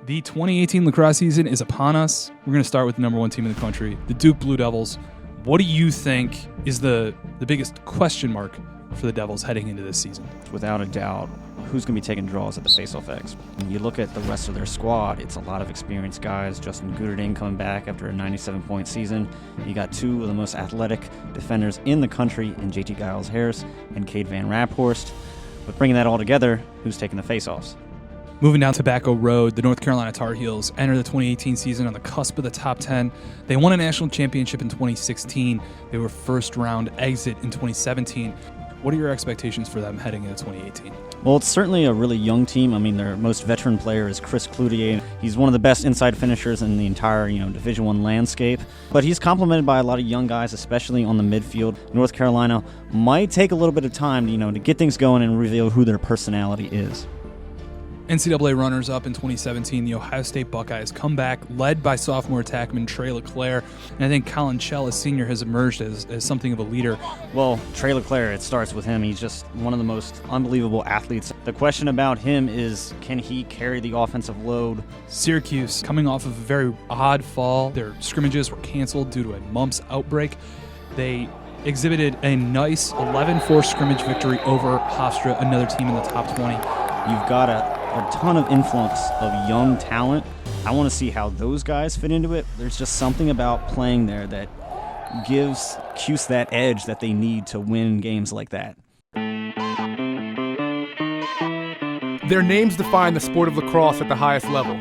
The 2018 lacrosse season is upon us. We're going to start with the number one team in the country, the Duke Blue Devils. What do you think is the biggest question mark for the Devils heading into this season? Without a doubt, who's going to be taking draws at the faceoff X? When you look at the rest of their squad, it's a lot of experienced guys. Justin Guterding coming back after a 97-point season. You got two of the most athletic defenders in the country in JT Giles Harris and Cade Van Raphorst. But bringing that all together, who's taking the faceoffs? Moving down Tobacco Road, the North Carolina Tar Heels enter the 2018 season on the cusp of the top 10. They won a national championship in 2016. They were first-round exit in 2017. What are your expectations for them heading into 2018? Well, it's certainly a really young team. I mean, their most veteran player is Chris Cloutier. He's one of the best inside finishers in the entire, Division I landscape. But he's complemented by a lot of young guys, especially on the midfield. North Carolina might take a little bit of time, to get things going and reveal who their personality is. NCAA runners-up in 2017, the Ohio State Buckeyes come back, led by sophomore attackman Trey LeClaire, and I think Colin Chell, as senior, has emerged as something of a leader. Well, Trey LeClaire, it starts with him. He's just one of the most unbelievable athletes. The question about him is, can he carry the offensive load? Syracuse, coming off of a very odd fall, their scrimmages were canceled due to a mumps outbreak. They exhibited a nice 11-4 scrimmage victory over Hofstra, another team in the top 20. You've got a ton of influx of young talent. I want to see how those guys fit into it. There's just something about playing there that gives Cuse that edge that they need to win games like that. Their names define the sport of lacrosse at the highest level.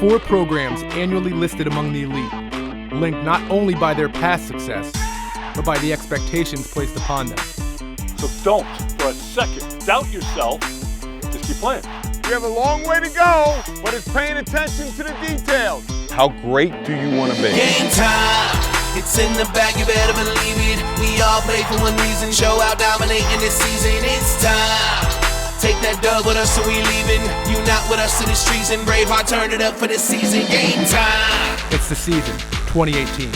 4 programs annually listed among the elite, linked not only by their past success, but by the expectations placed upon them. So don't, for a second, doubt yourself. Just keep playing. You have a long way to go, but it's paying attention to the details. How great do you want to be? Game time. It's in the bag, you better believe it. We all play for one reason. Show out dominating this season. It's time. Take that dub with us, so we leaving. You not with us in the streets, and Braveheart turned it up for this season. Game time. It's the season, 2018.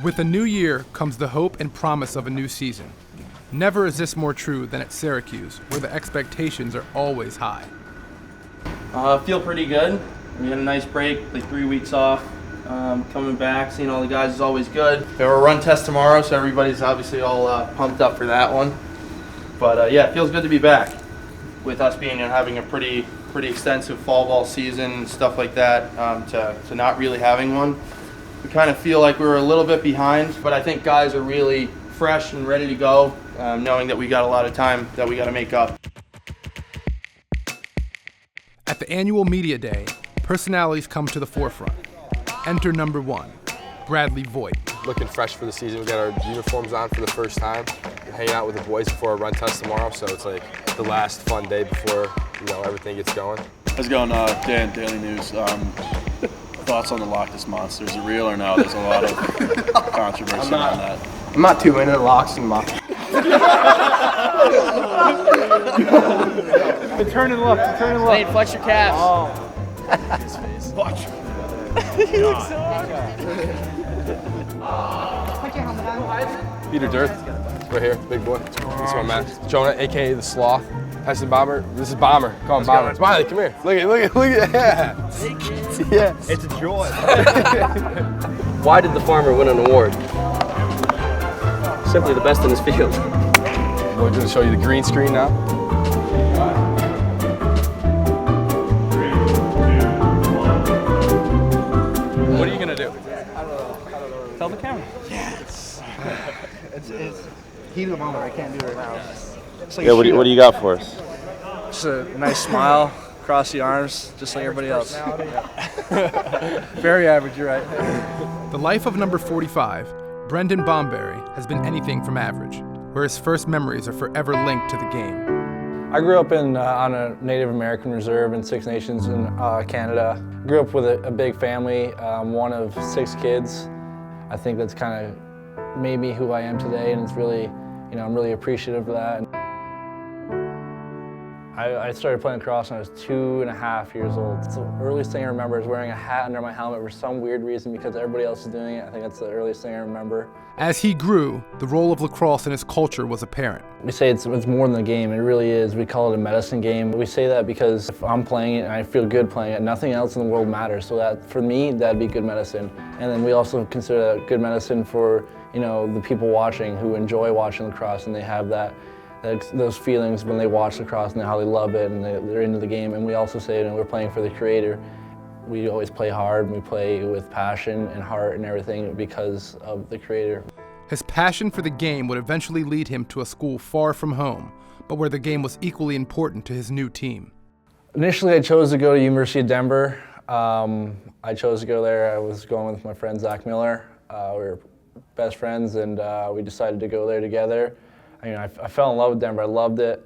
With a new year comes the hope and promise of a new season. Never is this more true than at Syracuse, where the expectations are always high. Feel pretty good. We had a nice break, like 3 weeks off. Coming back, seeing all the guys is always good. We have a run test tomorrow, so everybody's obviously all pumped up for that one. But yeah, it feels good to be back. With us having a pretty extensive fall ball season and stuff like that, to not really having one. We kind of feel like we were a little bit behind, but I think guys are really fresh and ready to go, knowing that we got a lot of time that we got to make up. At the annual media day, personalities come to the forefront. Enter number 1, Bradley Voigt. Looking fresh for the season. We got our uniforms on for the first time. We're hanging out with the boys before our run test tomorrow, so it's like the last fun day before everything gets going. How's it going, Dan? Daily News. Thoughts on the Loch Ness Monster? Is it real or no? There's a lot of controversy on that. I'm not too into Lochs and Monsters. Turn and look. Wait, flex your calves. Oh. His face. Watch. He looks so Put your helmet on. Peter Dirth, right here, big boy. This is my man. Jonah, a.k.a. the Sloth. That's the Bomber. This is Bomber. Call him Bomber. Smiley, come here. Look at. Yeah. Yeah. It's a joy. Why did the farmer win an award? Simply the best in his field. We're going to show you the green screen now. What are you going to do? Tell the camera. Yeah, it's heat of the moment. I can't do it right now. Yeah, what do you got for us? Just a nice smile, cross the arms, just like everybody else. Very average, you're right. The life of number 45, Brendan Bomberry, has been anything from average, where his first memories are forever linked to the game. I grew up on a Native American reserve in Six Nations in Canada. Grew up with a big family, one of 6 kids. I think that's kind of made me who I am today, and it's really, I'm really appreciative of that. I started playing lacrosse when I was 2.5 years old. It's the earliest thing I remember is wearing a hat under my helmet for some weird reason because everybody else is doing it. I think that's the earliest thing I remember. As he grew, the role of lacrosse in his culture was apparent. We say it's more than a game, it really is. We call it a medicine game. We say that because if I'm playing it and I feel good playing it, nothing else in the world matters. So that, for me, that'd be good medicine. And then we also consider that good medicine for, you know, the people watching who enjoy watching lacrosse and they have those feelings when they watch lacrosse and how they love it and they're into the game. And we also say, you know, we're playing for the creator. We always play hard and we play with passion and heart and everything because of the creator. His passion for the game would eventually lead him to a school far from home, but where the game was equally important to his new team. Initially, I chose to go to University of Denver. I chose to go there. I was going with my friend Zach Miller. We were best friends and we decided to go there together. I fell in love with Denver, I loved it.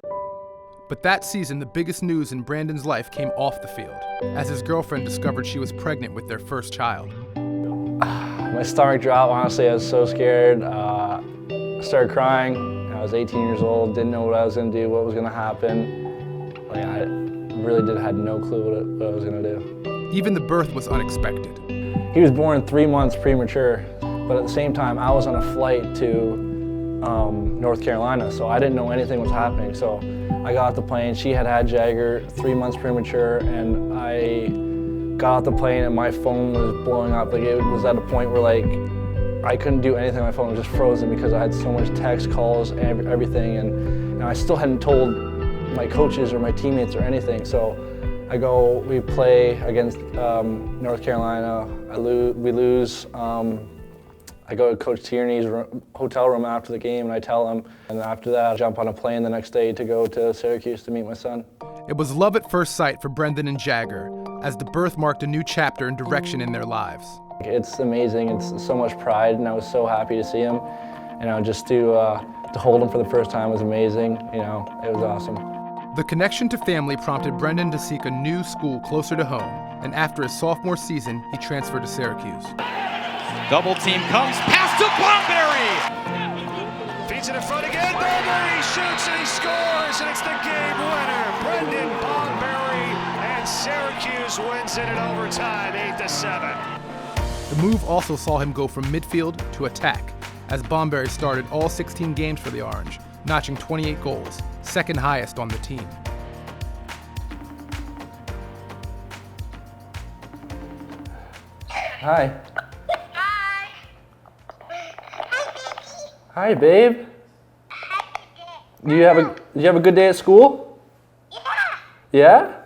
But that season, the biggest news in Brandon's life came off the field, as his girlfriend discovered she was pregnant with their first child. My stomach dropped, honestly, I was so scared. I started crying. I was 18 years old, didn't know what I was gonna do, what was gonna happen. I really had no clue what I was gonna do. Even the birth was unexpected. He was born 3 months premature, but at the same time, I was on a flight to North Carolina, so I didn't know anything was happening. So I got off the plane, she had Jagger, 3 months premature, and I got off the plane and my phone was blowing up. Like, it was at a point where I couldn't do anything, my phone was just frozen because I had so much text, calls, everything, and I still hadn't told my coaches or my teammates or anything. So we play against North Carolina, we lose. I go to Coach Tierney's hotel room after the game and I tell him, and after that I jump on a plane the next day to go to Syracuse to meet my son. It was love at first sight for Brendan and Jagger, as the birth marked a new chapter and direction in their lives. It's amazing, it's so much pride, and I was so happy to see him. Just to hold him for the first time was amazing, it was awesome. The connection to family prompted Brendan to seek a new school closer to home, and after his sophomore season, he transferred to Syracuse. Double team comes, pass to Bomberry! Feeds it in front again, Bomberry shoots and he scores, and it's the game winner, Brendan Bomberry, and Syracuse wins it in overtime, 8-7. The move also saw him go from midfield to attack, as Bomberry started all 16 games for the Orange, notching 28 goals, second highest on the team. Hi. Hi, babe. Do you have a good day at school? Yeah?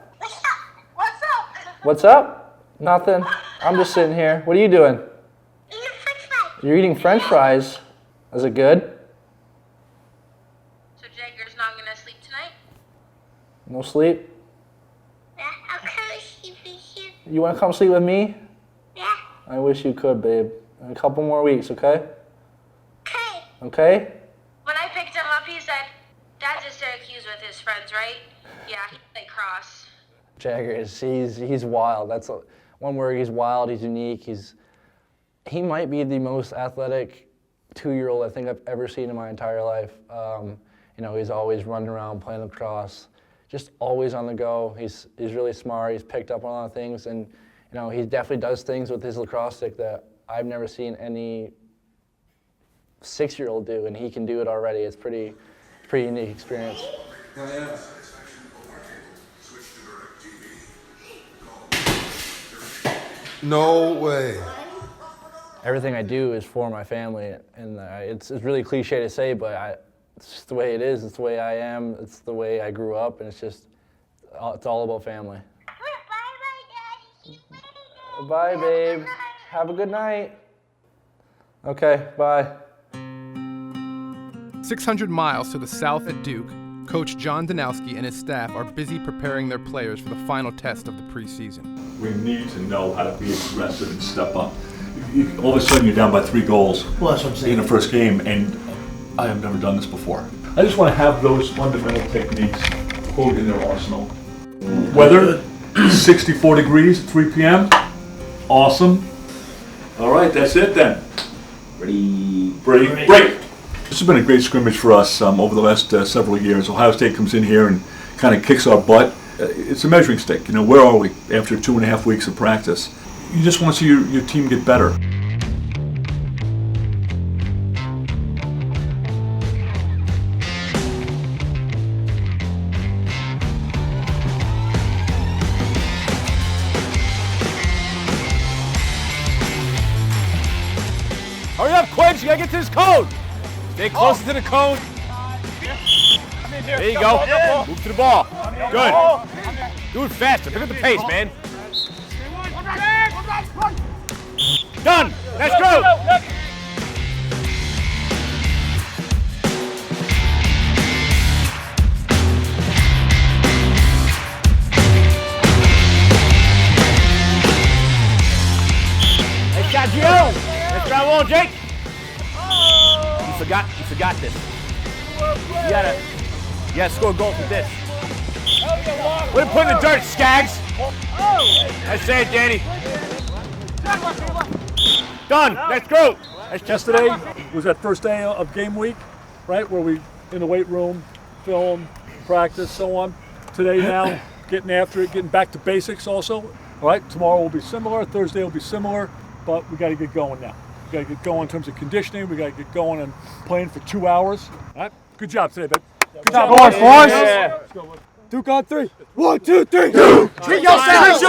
What's up? Nothing. I'm just sitting here. What are you doing? You're eating French fries. Is it good? So Jagger's not gonna sleep tonight? No sleep? Yeah, I'll come sleep with you. You want to come sleep with me? Yeah. I wish you could, babe. In a couple more weeks, okay? Okay? When I picked him up, he said, Dad's at Syracuse with his friends, right? Yeah, he played cross. Jagger he's wild. That's one word. He's wild. He's unique. He might be the most athletic 2-year-old I think I've ever seen in my entire life. He's always running around playing lacrosse, just always on the go. He's really smart. He's picked up on a lot of things, and he definitely does things with his lacrosse stick that I've never seen any 6-year-old do, and he can do it already. It's pretty unique experience. No way. Everything I do is for my family, and it's really cliche to say, but it's just the way it is. It's the way I am. It's the way I grew up, and it's all about family. Bye, babe. Have a good night. Okay, bye. 600 miles to the south at Duke, Coach John Danowski and his staff are busy preparing their players for the final test of the preseason. We need to know how to be aggressive and step up. All of a sudden you're down by 3 goals in the first game, and I have never done this before. I just want to have those fundamental techniques quote in their arsenal. Weather, 64 degrees at 3 p.m. Awesome. All right, that's it then. Ready, break. This has been a great scrimmage for us over the last several years. Ohio State comes in here and kind of kicks our butt. It's a measuring stick. You know, where are we after 2.5 weeks of practice? You just want to see your team get better. Hurry up, Quinch, you gotta get to this cone. Stay closer to the cone. There you go. Move to the ball. Good. Do it faster. Pick up the pace, man. Done. Let's go. Nice shot, Gio. Let's try one, Jake. You forgot this. You gotta score goals with this. We're putting the dirt, Skaggs. That's it, Danny. Done. Let's go. Yesterday was that first day of game week, right? Where we in the weight room, film, practice, so on. Today now, getting after it, getting back to basics also. All right, tomorrow will be similar, Thursday will be similar, but we got to get going now. We got to get going in terms of conditioning. We got to get going and playing for 2 hours. All right, good job today, babe. Good job, boys. Yeah. Duke on 3. 1, 2, 3. Treat yourself.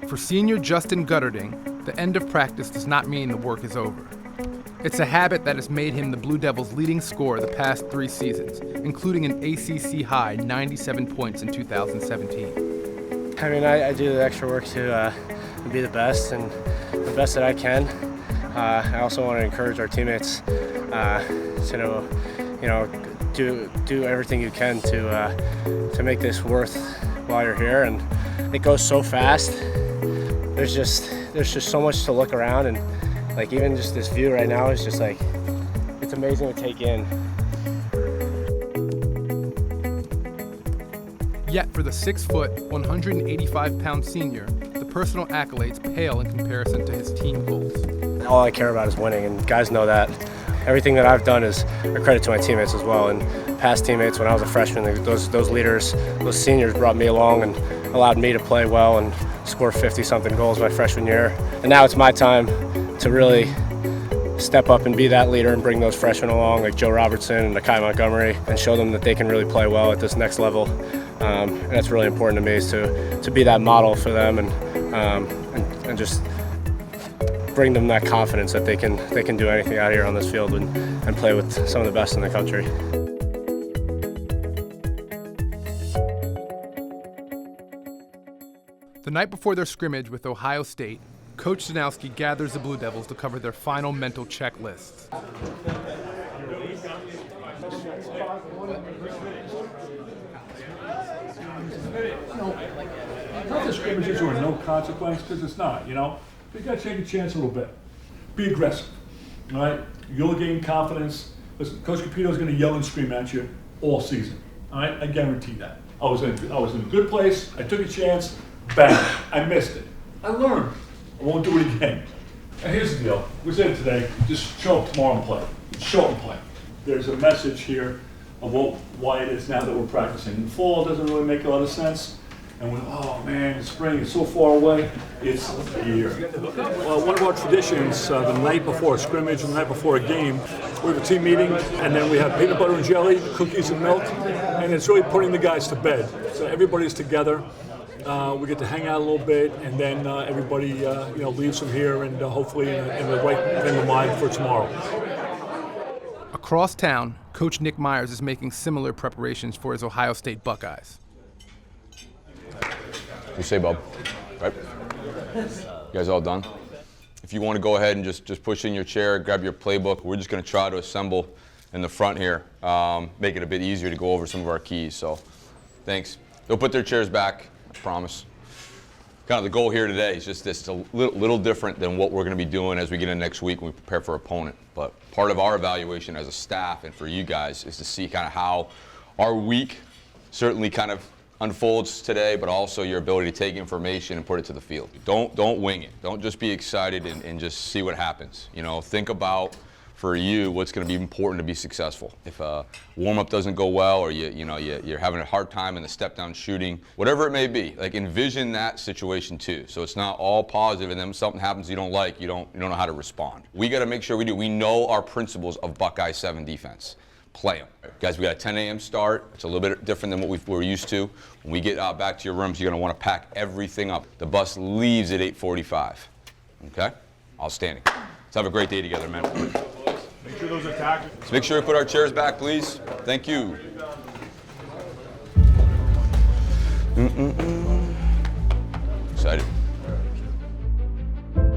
For senior Justin Guterding, the end of practice does not mean the work is over. It's a habit that has made him the Blue Devils' leading scorer the past 3 seasons, including an ACC high 97 points in 2017. I mean, I do the extra work to be the best and the best that I can. I also want to encourage our teammates to do everything you can to make this worth while you're here. And it goes so fast. There's just so much to look around, and like even just this view right now is just like it's amazing to take in. Yet for the 6-foot, 185-pound senior, the personal accolades pale in comparison to his team goals. All I care about is winning, and guys know that. Everything that I've done is a credit to my teammates as well, and past teammates when I was a freshman, those leaders, those seniors brought me along and allowed me to play well and score 50-something goals my freshman year. And now it's my time to really step up and be that leader and bring those freshmen along like Joe Robertson and Nakai Montgomery and show them that they can really play well at this next level. And that's really important to me, is to be that model for them and just bring them that confidence that they can do anything out here on this field and play with some of the best in the country. The night before their scrimmage with Ohio State, Coach Stanowski gathers the Blue Devils to cover their final mental checklists. Not the scrimmages are no consequence, because it's not, you know. You got to take a chance a little bit. Be aggressive, all right? You'll gain confidence. Listen, Coach Capito's going to yell and scream at you all season, all right? I guarantee that. I was in a good place. I took a chance. Bang! I missed it. I learned. I won't do it again. And here's the deal. We said it today. Just show up tomorrow and play. Show up and play. There's a message here of why it is now that we're practicing. In the fall, it doesn't really make a lot of sense. And when, oh man, it's spring, it's so far away, it's here. Well, one of our traditions, the night before a scrimmage and the night before a game, we have a team meeting, and then we have peanut butter and jelly, cookies and milk, and it's really putting the guys to bed. So everybody's together. We get to hang out a little bit, and then everybody leaves from here and hopefully in the right frame of mind for tomorrow. Across town, Coach Nick Myers is making similar preparations for his Ohio State Buckeyes. You say, bub, right? You guys all done? If you want to go ahead and just push in your chair, grab your playbook, we're just going to try to assemble in the front here, make it a bit easier to go over some of our keys. So, thanks. They'll put their chairs back, I promise. Kind of the goal here today is just this, a little different than what we're going to be doing as we get into next week when we prepare for opponent. But part of our evaluation as a staff and for you guys is to see kind of how our week certainly kind of unfolds today, but also your ability to take information and put it to the field. Don't wing it. Don't just be excited and just see what happens. You know, think about for you what's going to be important to be successful. If a warm-up doesn't go well, or you're having a hard time in the step-down shooting, whatever it may be, like envision that situation too. So it's not all positive, and then something happens you don't like, you don't know how to respond. We got to make sure we know our principles of Buckeye 7 defense. Play them. Guys, we got a 10 a.m. start. It's a little bit different than what we're used to. When we get back to your rooms, you're going to want to pack everything up. The bus leaves at 8:45. Okay? Outstanding. Let's have a great day together, man. Make sure those are tacked. Let's make sure we put our chairs back, please. Thank you. Excited.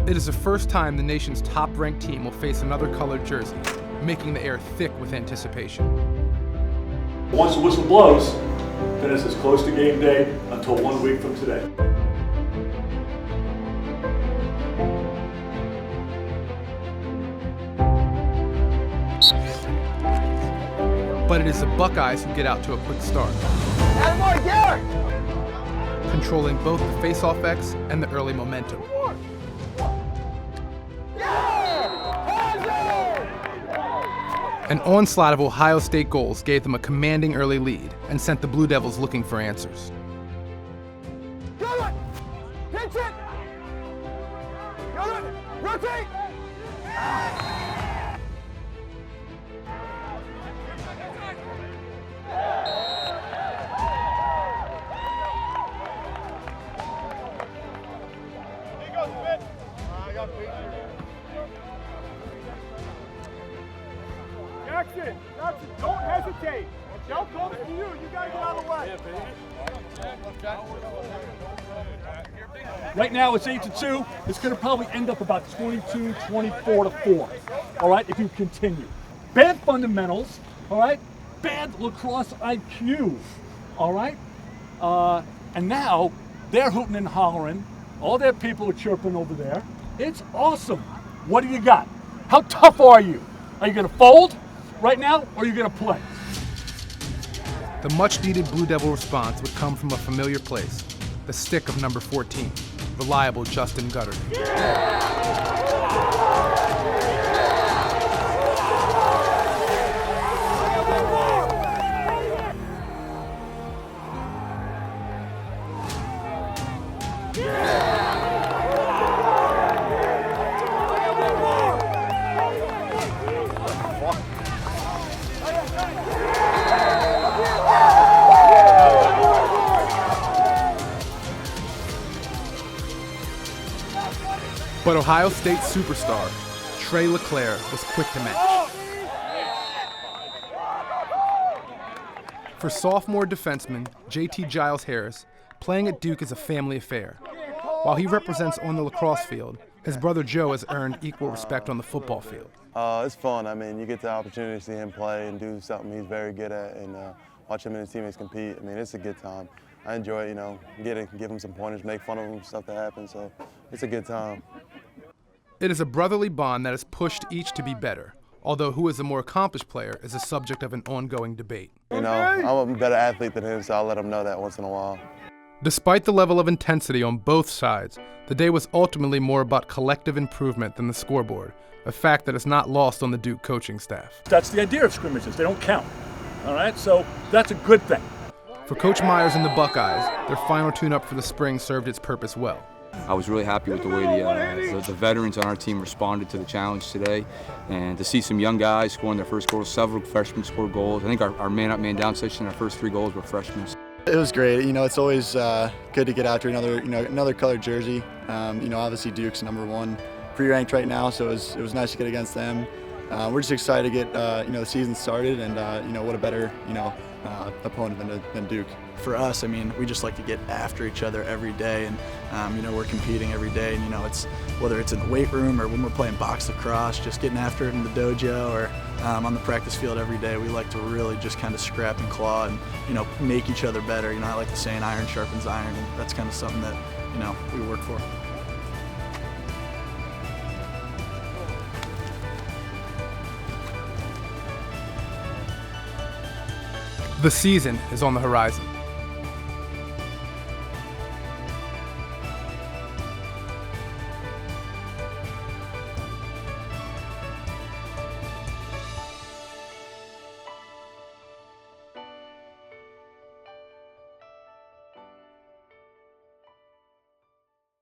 It is the first time the nation's top-ranked team will face another colored jersey, making the air thick with anticipation. Once the whistle blows, then it's as close to game day until 1 week from today. But it is the Buckeyes who get out to a quick start, controlling both the face-off X and the early momentum. An onslaught of Ohio State goals gave them a commanding early lead and sent the Blue Devils looking for answers. Pinch it! Rotate! Jackson, don't hesitate. Joe comes to you. You gotta get out of the way. Right now it's 8-2. It's going to probably end up about 22-24-4. All right, if you continue. Bad fundamentals. All right, bad lacrosse IQ. All right, and now they're hooting and hollering. All their people are chirping over there. It's awesome. What do you got? How tough are you? Are you going to fold right now, or are you going to play? The much-needed Blue Devil response would come from a familiar place, the stick of number 14, reliable Justin Guterding. But Ohio State superstar Trey LeClaire was quick to match. For sophomore defenseman JT Giles Harris, playing at Duke is a family affair. While he represents on the lacrosse field, his brother Joe has earned equal respect on the football field. It's fun. I mean, you get the opportunity to see him play and do something he's very good at, and watch him and his teammates compete. I mean, it's a good time. I enjoy it, give him some pointers, make fun of him, stuff that happens, so it's a good time. It is a brotherly bond that has pushed each to be better, although who is the more accomplished player is a subject of an ongoing debate. You know, I'm a better athlete than him, so I'll let him know that once in a while. Despite the level of intensity on both sides, the day was ultimately more about collective improvement than the scoreboard, a fact that is not lost on the Duke coaching staff. That's the idea of scrimmages. They don't count. All right, so that's a good thing. For Coach Myers and the Buckeyes, their final tune-up for the spring served its purpose well. I was really happy with the way the veterans on our team responded to the challenge today, and to see some young guys scoring their first goals. Several freshmen scored goals. I think our man-up, man-down section, our first 3 goals were freshmen. It was great. You know, it's always good to get after another colored jersey. You know, obviously Duke's #1 pre-ranked right now, so it was nice to get against them. We're just excited to get the season started, and what a better opponent than Duke. For us, I mean, we just like to get after each other every day, and we're competing every day, and it's whether it's in the weight room or when we're playing box lacrosse, just getting after it in the dojo or on the practice field every day. We like to really just kind of scrap and claw and make each other better. I like to say, iron sharpens iron, and that's kind of something that we work for. The season is on the horizon.